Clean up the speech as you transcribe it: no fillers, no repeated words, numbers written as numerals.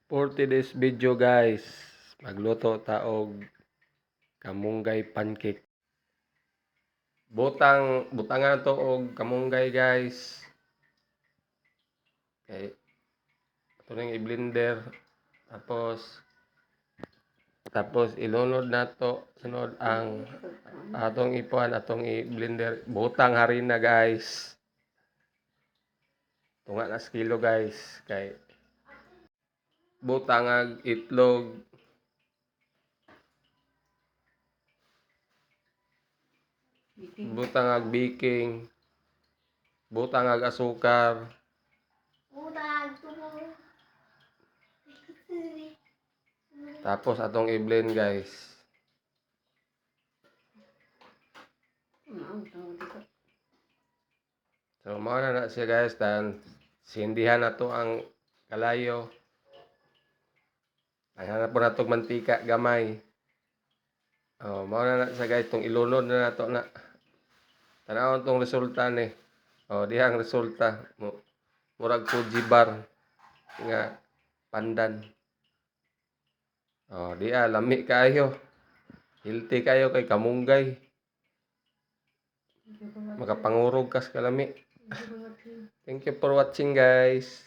For today's video guys, magluto ta og kamunggay pancake. Butangan to og kamunggay guys. Kay ito nang i-blender tapos ilunod nato sunod ang atong ipuan atong i-blender. Butang harina guys. Tunga na sa kilo guys kay butang ag itlog. Butang ag baking. Butang ag asukar. Tapos atong i-blend guys. So mao na siya guys, dan sindihan nato ang kalayo. Hanap po nato mantika gamay. Mao na siya guys, tong ilunod na nato na. Tanawon tong resulta ni. Dihang resulta. Murag Fuji bar nga pandan. Diha lami kayo. Healthy kayo kay kamunggay. Makapangurog kas kalami. Thank you for watching guys.